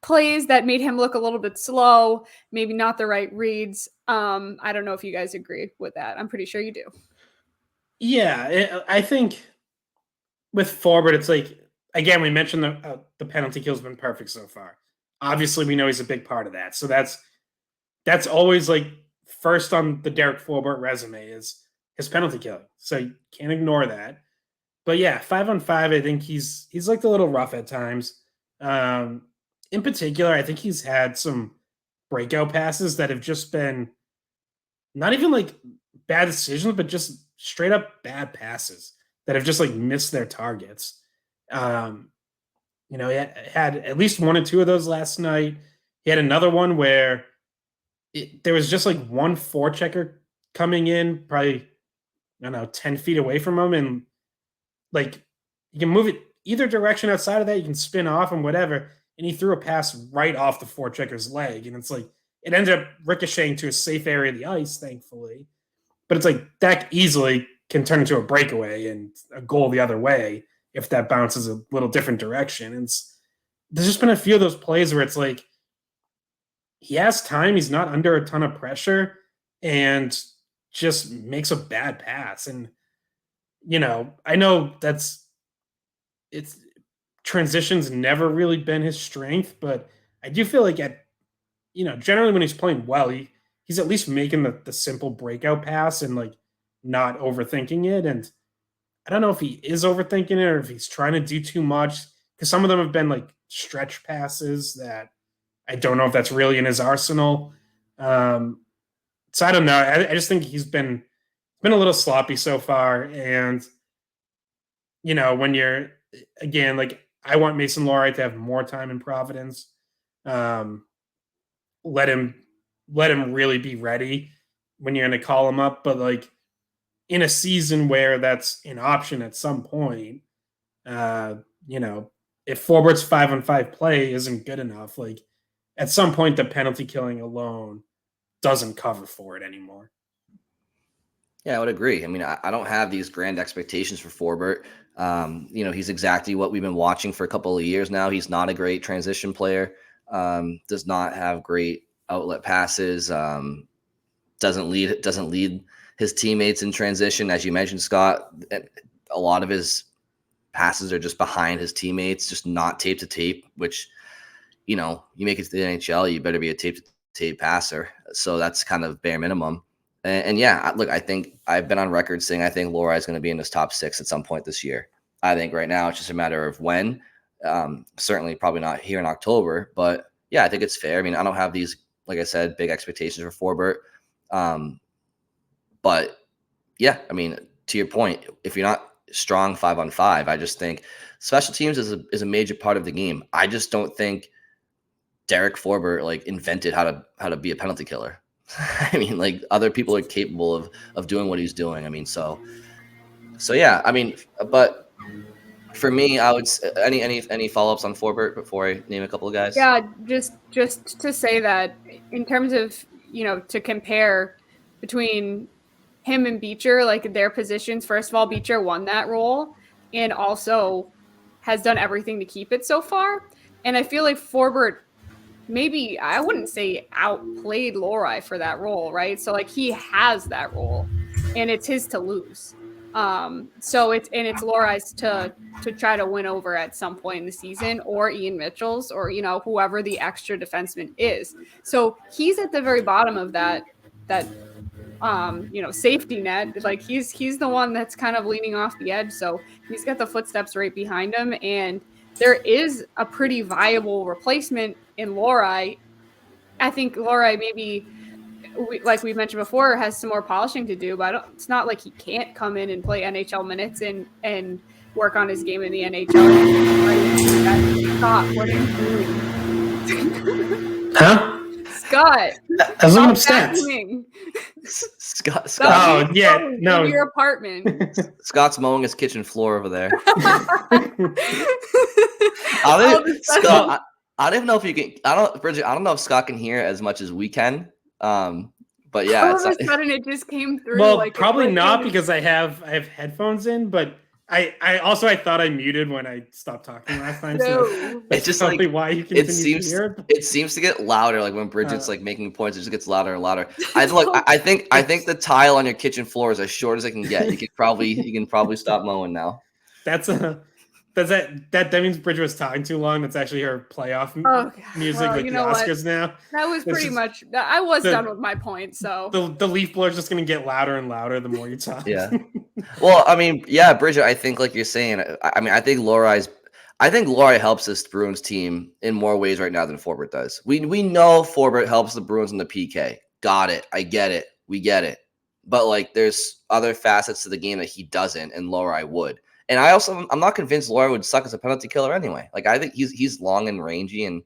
Speaker 3: plays that made him look a little bit slow, maybe not the right reads. I don't know if you guys agree with that. I'm pretty sure you do.
Speaker 2: Yeah, I think with Forbort, it's like, again, we mentioned the penalty kill's been perfect so far. Obviously, we know he's a big part of that. So that's always like first on the Derek Forbort resume is his penalty killing. So you can't ignore that. But yeah, 5-on-5, I think he's like a little rough at times. In particular, I think he's had some breakout passes that have just been not even like bad decisions, but just straight up bad passes that have just like missed their targets. He had at least 1 or 2 of those last night. He had another one where there was just like one forechecker coming in, probably, 10 feet away from him. And like, you can move it either direction outside of that. You can spin off and whatever. And he threw a pass right off the forechecker's leg. And it's like, it ended up ricocheting to a safe area of the ice, thankfully. But it's like that easily can turn into a breakaway and a goal the other way if that bounces a little different direction. And there's just been a few of those plays where it's like, he has time, he's not under a ton of pressure, and just makes a bad pass. And, I know it's transitions never really been his strength, but I do feel like generally when he's playing well, he's at least making the simple breakout pass and like not overthinking it. And I don't know if he is overthinking it or if he's trying to do too much, because some of them have been like stretch passes that I don't know if that's really in his arsenal. So I don't know. I just think he's been a little sloppy so far. And, when you're, again, like, I want Mason Lohrei to have more time in Providence. Let him really be ready when you're going to call him up. But like, in a season where that's an option at some point, if Forbort's 5-on-5 play isn't good enough, like, at some point the penalty killing alone doesn't cover for it anymore.
Speaker 1: Yeah, I would agree. I mean, I don't have these grand expectations for Forbort. He's exactly what we've been watching for a couple of years now. He's not a great transition player. Does not have great outlet passes. Doesn't lead his teammates in transition, as you mentioned, Scott. A lot of his passes are just behind his teammates, just not tape to tape, which, you make it to the NHL, you better be a tape to tape passer. So that's kind of bare minimum. And yeah, look, I think I've been on record saying I think Lohrei is going to be in his top 6 at some point this year. I think right now it's just a matter of when. Certainly probably not here in October, but yeah, I think it's fair. I mean, I don't have these, like I said, big expectations for Forbort. But yeah, I mean, to your point, if you're not strong 5-on-5, I just think special teams is a major part of the game. I just don't think Derek Forbort invented how to be a penalty killer. I mean, other people are capable of doing what he's doing. I mean, so yeah, I mean, but for me, I would any follow-ups on Forbort before I name a couple of guys?
Speaker 3: Yeah, just to say that in terms of, to compare between him and Beecher, their positions, first of all, Beecher won that role and also has done everything to keep it so far. And I feel like Forbort, maybe I wouldn't say outplayed Lohrei for that role, right? So he has that role and it's his to lose. So it's Lohrei's to try to win over at some point in the season, or Ian Mitchell's, or whoever the extra defenseman is. So he's at the very bottom of that safety net. He's the one that's kind of leaning off the edge. So he's got the footsteps right behind him, and there is a pretty viable replacement in Lohrei. I think Lohrei maybe, like we mentioned before, has some more polishing to do, but it's not like he can't come in and play NHL minutes and work on his game in the NHL. Scott, what are you doing?
Speaker 2: Huh?
Speaker 3: Scott,
Speaker 2: I was looking up stats.
Speaker 1: Scott.
Speaker 2: Oh yeah, no.
Speaker 3: In your apartment.
Speaker 1: Scott's mowing his kitchen floor over there. Scott, I don't even know if you can. Bridget, I don't know if Scott can hear as much as we can. But yeah,
Speaker 3: all of a sudden it just came through.
Speaker 2: Well, probably not, because I have headphones in, but I thought I muted when I stopped talking last time.
Speaker 3: No.
Speaker 2: So it's just probably why you continue to hear it.
Speaker 1: It seems to get louder. When Bridget's making points, it just gets louder and louder. I think the tile on your kitchen floor is as short as it can get. You can probably stop mowing now. That
Speaker 2: means Bridget was talking too long. That's actually her playoff music with the Oscars now.
Speaker 3: That was pretty much. I was done with my point. So
Speaker 2: the leaf blower is just going to get louder and louder the more you talk.
Speaker 1: Yeah. Well, I mean, yeah, Bridget. I think, like you're saying, I think Lohrei helps this Bruins team in more ways right now than Forbort does. We know Forbort helps the Bruins in the PK. Got it. I get it. We get it. But there's other facets to the game that he doesn't, and Lohrei would. And I'm not convinced Lohrei would suck as a penalty killer anyway. I think he's long and rangy, and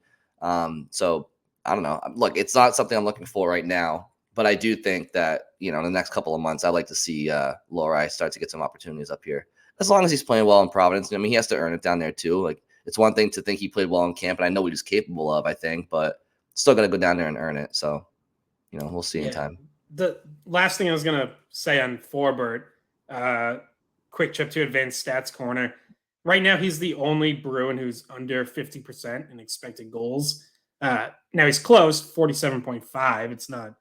Speaker 1: so I don't know. Look, it's not something I'm looking for right now, but I do think that in the next couple of months, I'd like to see Lohrei start to get some opportunities up here. As long as he's playing well in Providence, I mean, he has to earn it down there too. It's one thing to think he played well in camp, and I know what he's capable of, I think, but still got to go down there and earn it. So, we'll see in time.
Speaker 2: The last thing I was gonna say on Forbort. Quick trip to advanced stats corner. Right now, he's the only Bruin who's under 50% in expected goals. Now he's close, 47.5. It's not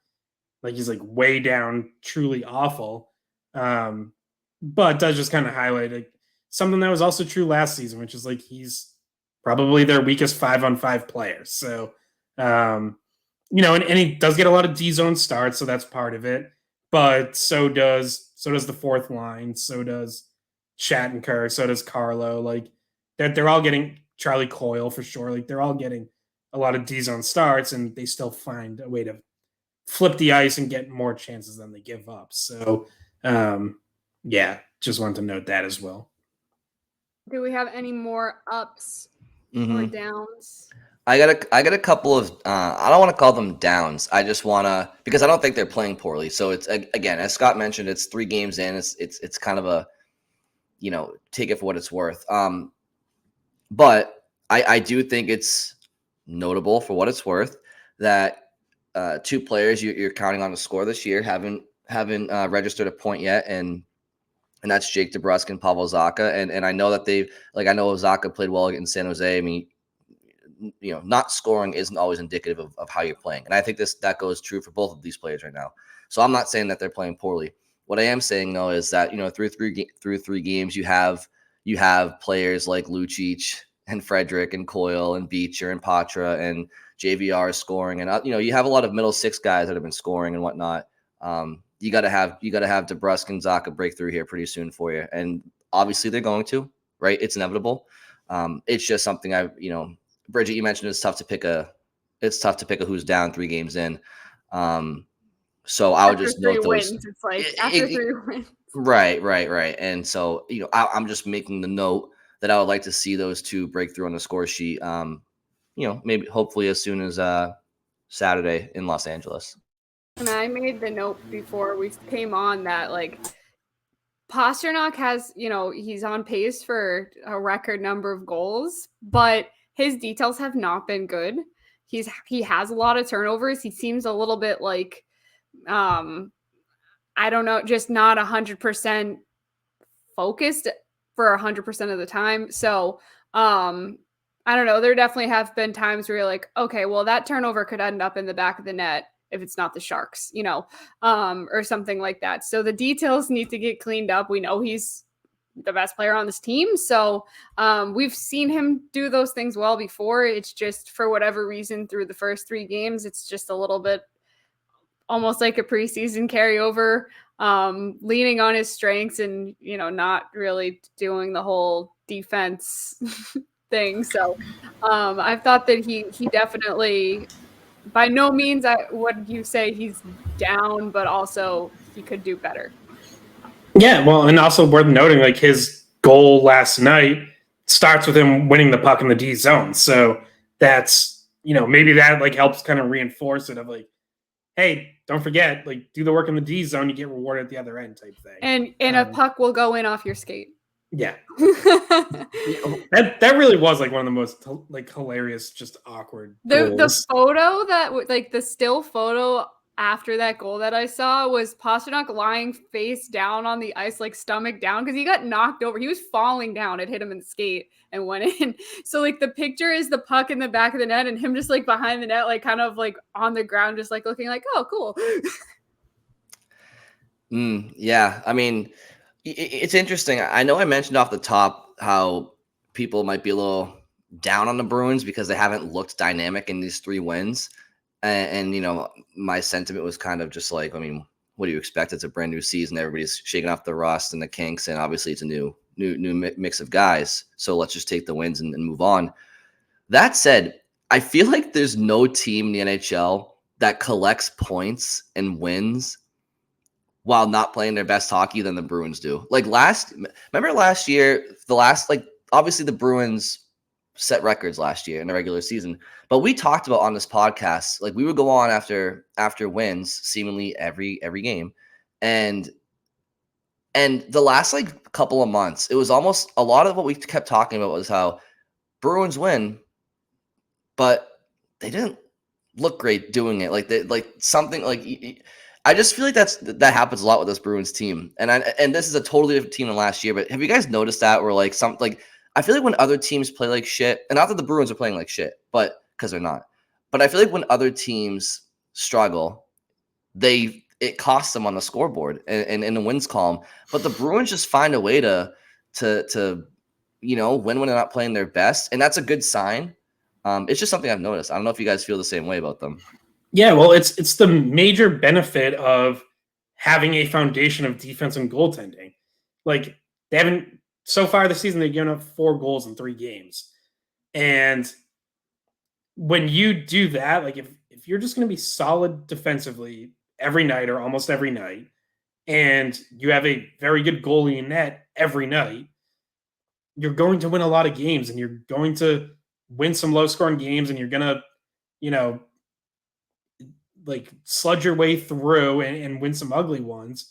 Speaker 2: like he's way down, truly awful. But it does just kind of highlight something that was also true last season, which is he's probably their weakest 5-on-5 player. So, and he does get a lot of D-zone starts, so that's part of it. But so does the fourth line. So does Shattenkirk. So does Carlo. They're all getting Charlie Coyle for sure. They're all getting a lot of D-zone starts, and they still find a way to flip the ice and get more chances than they give up. So, yeah, just wanted to note that as well.
Speaker 3: Do we have any more ups or downs?
Speaker 1: I got a couple of I don't want to call them downs. I just want to, because I don't think they're playing poorly. So it's, again, as Scott mentioned, it's 3 games in. It's kind of a, take it for what it's worth. But I do think it's notable for what it's worth that 2 players you're counting on to score this year haven't registered a point yet, and that's Jake DeBrusk and Pavel Zacha. And I know that I know Zacha played well in San Jose. I mean, not scoring isn't always indicative of how you're playing. And I think that goes true for both of these players right now. So I'm not saying that they're playing poorly. What I am saying though is that through three games you have players like Lucic and Frederick and Coyle and Beecher and Patra and JVR scoring, and you have a lot of middle six guys that have been scoring and whatnot. You got to have DeBrusk and Zaka break through here pretty soon for you, and obviously they're going to, right? It's inevitable. It's just something Bridget, you mentioned it's tough to pick a who's down 3 games in. So I would just note those.
Speaker 3: Wins, it's like after 3 wins.
Speaker 1: Right. And so, I'm just making the note that I would like to see those 2 break through on the score sheet. Maybe hopefully as soon as Saturday in Los Angeles.
Speaker 3: And I made the note before we came on that Pastrnak has, he's on pace for a record number of goals, but his details have not been good. He has a lot of turnovers. He seems a little bit like, I don't know, just not 100% focused for 100% of the time. So, I don't know. There definitely have been times where you're like, okay, well, that turnover could end up in the back of the net if it's not the Sharks, or something like that. So the details need to get cleaned up. We know he's the best player on this team. So we've seen him do those things well before. It's just for whatever reason through the first 3 games, it's just a little bit almost like a preseason carryover, leaning on his strengths and, not really doing the whole defense thing. So I've thought that he definitely, by no means would you say he's down, but also he could do better.
Speaker 2: Yeah, well, and also worth noting, his goal last night starts with him winning the puck in the D zone. So that's, maybe that helps kind of reinforce it of hey, don't forget, do the work in the D zone, you get rewarded at the other end type thing.
Speaker 3: And a puck will go in off your skate.
Speaker 2: Yeah. that really was one of the most hilarious, just awkward
Speaker 3: the photo that the still photo after that goal that I saw was Pastrnak lying face down on the ice, stomach down, because he got knocked over. He was falling down. It hit him in the skate and went in. So the picture is the puck in the back of the net and him just behind the net, kind of on the ground, just looking oh, cool.
Speaker 1: Yeah. I mean, it's interesting. I know I mentioned off the top how people might be a little down on the Bruins because they haven't looked dynamic in these 3 wins. And my sentiment was kind of just what do you expect? It's a brand new season. Everybody's shaking off the rust and the kinks. And obviously it's a new mix of guys. So let's just take the wins and move on. That said, I feel like there's no team in the NHL that collects points and wins while not playing their best hockey than the Bruins do. Remember last year, obviously the Bruins set records last year in the regular season, but we talked about on this podcast, we would go on after wins seemingly every game. And the last couple of months, it was almost a lot of what we kept talking about was how Bruins win, but they didn't look great doing it. I just feel that happens a lot with this Bruins team. And this is a totally different team than last year, but have you guys noticed that where I feel when other teams play like shit, and not that the Bruins are playing like shit, but because they're not, but I feel when other teams struggle, it costs them on the scoreboard and in the wins column, but the Bruins just find a way to win when they're not playing their best. And that's a good sign. It's just something I've noticed. I don't know if you guys feel the same way about them.
Speaker 2: Yeah, well, it's the major benefit of having a foundation of defense and goaltending. They haven't, so far this season, they've given up 4 goals in 3 games. And when you do that, if you're just going to be solid defensively every night or almost every night, and you have a very good goalie in net every night, you're going to win a lot of games, and you're going to win some low-scoring games, and you're going to, sludge your way through and win some ugly ones.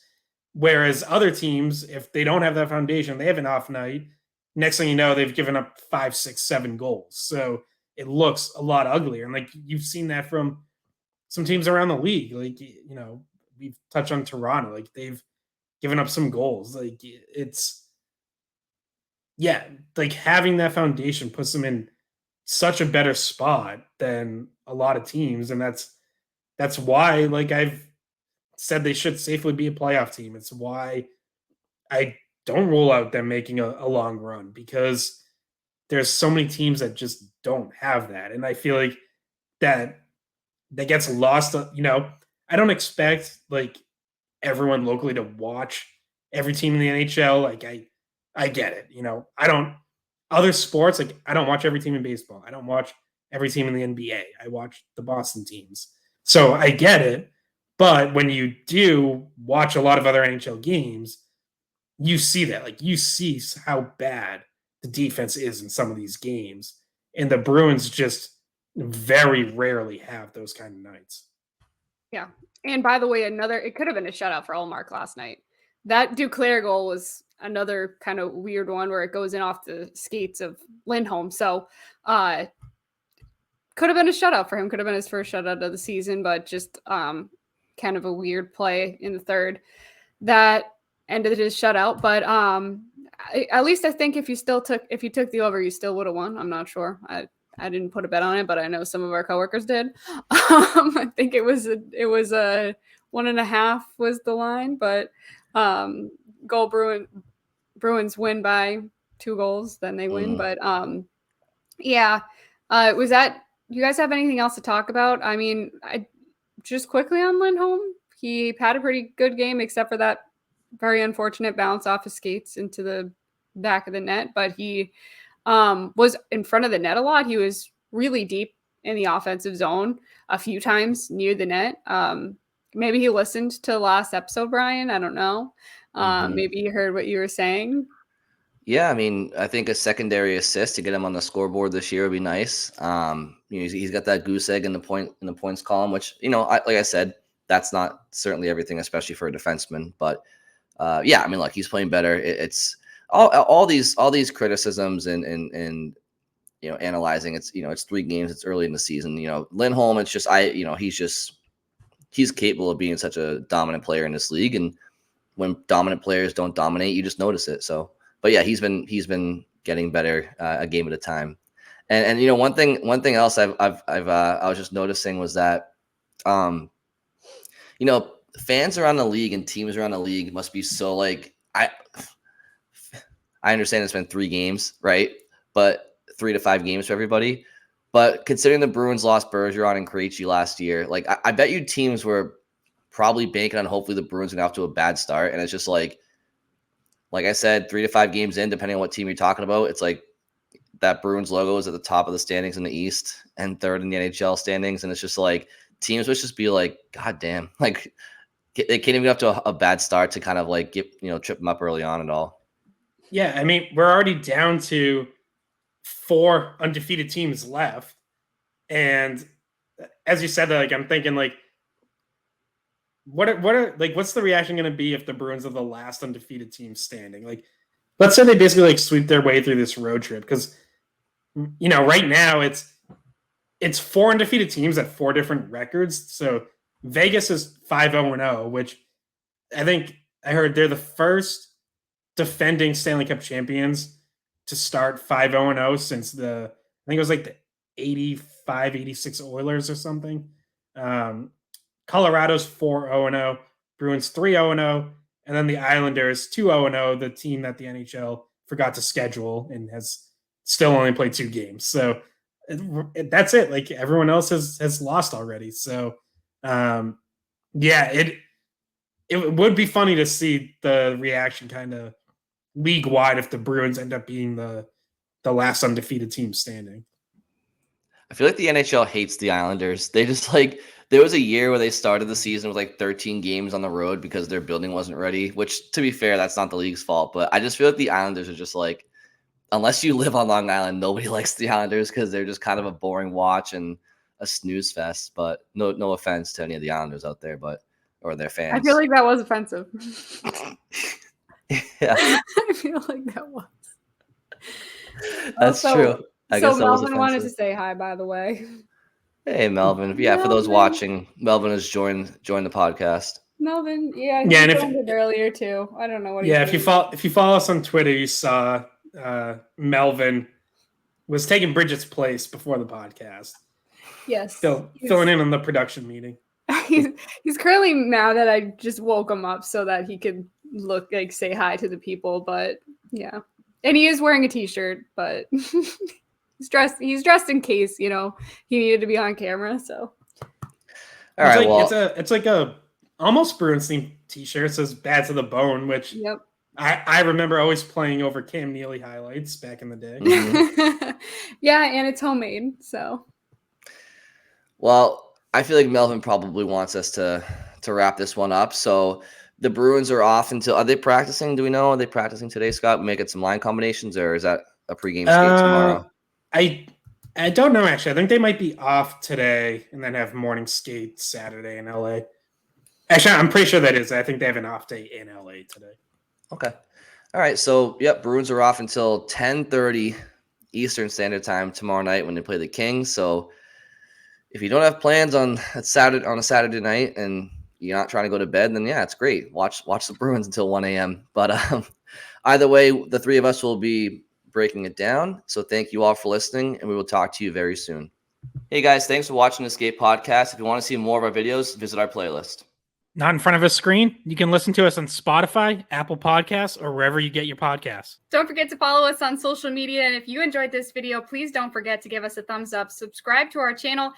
Speaker 2: Whereas other teams, if they don't have that foundation, they have an off night. Next thing you know, they've given up 5, 6, 7 goals. So it looks a lot uglier. And you've seen that from some teams around the league. We've touched on Toronto. They've given up some goals. Having that foundation puts them in such a better spot than a lot of teams, and that's why, like I've said, they should safely be a playoff team. It's why I don't rule out them making a long run, because there's so many teams that just don't have that, and I feel like that gets lost. I don't expect like everyone locally to watch every team in the NHL. Like I get it. I don't other sports, like I don't watch every team in baseball. I don't watch every team in the NBA. I watch the Boston teams. So I get it. But when you do watch a lot of other NHL games, you see that. Like you see how bad the defense is in some of these games. And the Bruins just very rarely have those kind of nights.
Speaker 3: Yeah. And by the way, it could have been a shutout for Ullmark last night. That Duclair goal was another kind of weird one where it goes in off the skates of Lindholm. So could have been a shutout for him. Could have been his first shutout of the season, but just kind of a weird play in the third that ended his shutout. But at least I think if you took the over, you still would have won. I'm not sure. I didn't put a bet on it, but I know some of our coworkers did. I think it was a 1.5 was the line, but goal Bruins win by 2 goals, then they win. But was that, you guys have anything else to talk about? I mean, just quickly on Lindholm, he had a pretty good game except for that very unfortunate bounce off his skates into the back of the net, but he was in front of the net a lot. He was really deep in the offensive zone a few times near the net. Maybe he listened to the last episode, Brian. I don't know. Maybe you heard what you were saying.
Speaker 1: Yeah, I mean, I think a secondary assist to get him on the scoreboard this year would be nice. He's got that goose egg in the points column, which like I said, that's not certainly everything, especially for a defenseman. But I mean, look, he's playing better. It's all these criticisms and analyzing. It's 3 games. It's early in the season. Lindholm. It's just he's capable of being such a dominant player in this league, and when dominant players don't dominate, you just notice it. So. But yeah, he's been getting better a game at a time, and one thing else I was just noticing was that, fans around the league and teams around the league must be so like I understand it's been 3 games, right? But 3 to 5 games for everybody. But considering the Bruins lost Bergeron and Krejci last year, like I bet you teams were probably banking on hopefully the Bruins get off to a bad start, and it's just like I said, 3 to 5 games in, depending on what team you're talking about, it's like that Bruins logo is at the top of the standings in the East and 3rd in the NHL standings. And it's just like teams would just be like, God damn, like they can't even get up to a bad start to kind of like trip them up early on and all.
Speaker 2: Yeah, I mean, we're already down to 4 undefeated teams left. And as you said, like I'm thinking like, what's the reaction going to be if the Bruins are the last undefeated team standing? Like, let's say they basically like sweep their way through this road trip, because right now it's 4 undefeated teams at 4 different records. So Vegas is 5-0-0, which I think I heard they're the first defending Stanley Cup champions to start 5-0-0 since I think it was like the 85-86 Oilers or something. Colorado's 4-0-0, Bruins 3-0-0, and then the Islanders 2-0-0, the team that the NHL forgot to schedule and has still only played 2 games. So that's it. Like everyone else has lost already. So it would be funny to see the reaction kind of league wide if the Bruins end up being the last undefeated team standing.
Speaker 1: I feel like the NHL hates the Islanders. They just like, there was a year where they started the season with like 13 games on the road because their building wasn't ready, which to be fair, that's not the league's fault. But I just feel like the Islanders are just like, unless you live on Long Island, nobody likes the Islanders because they're just kind of a boring watch and a snooze fest. But no offense to any of the Islanders out there, or their fans.
Speaker 3: I feel like that was offensive.
Speaker 1: Yeah.
Speaker 3: I feel like that was.
Speaker 1: That's true. I guess
Speaker 3: Melvin wanted to say hi, by the way.
Speaker 1: Hey, Melvin. Yeah, for those watching, Melvin has joined the podcast.
Speaker 3: Melvin, he joined it earlier too. I don't know what.
Speaker 2: Yeah, if you follow us on Twitter, you saw Melvin was taking Bridget's place before the podcast.
Speaker 3: Yes.
Speaker 2: Filling in on the production meeting.
Speaker 3: He's currently mad that I just woke him up so that he could say hi to the people, but yeah. And he is wearing a t-shirt, but he's dressed in case, he needed to be on camera, so.
Speaker 1: All right,
Speaker 2: it's like a almost Bruins themed t-shirt. It says "Bad to the Bone," which I remember always playing over Cam Neely highlights back in the day.
Speaker 3: Mm-hmm. Yeah, and it's homemade, so.
Speaker 1: Well, I feel like Melvin probably wants us to wrap this one up. So the Bruins are off until, are they practicing? Do we know? Are they practicing today, Scott? Making some line combinations, or is that a pregame skate tomorrow?
Speaker 2: I don't know, actually. I think they might be off today and then have morning skate Saturday in LA. Actually, I'm pretty sure that is. I think they have an off day in LA today.
Speaker 1: Okay. All right. So, Bruins are off until 10:30 Eastern Standard Time tomorrow night when they play the Kings. So, if you don't have plans on a Saturday night and you're not trying to go to bed, then it's great. Watch the Bruins until 1 a.m. But either way, the three of us will be breaking it down. So thank you all for listening, and we will talk to you very soon. Hey guys, thanks for watching the Skate Podcast. If you want to see more of our videos, visit our playlist.
Speaker 4: Not in front of a screen? You can listen to us on Spotify, Apple Podcasts, or wherever you get your podcasts.
Speaker 3: Don't forget to follow us on social media. And if you enjoyed this video, please don't forget to give us a thumbs up, subscribe to our channel,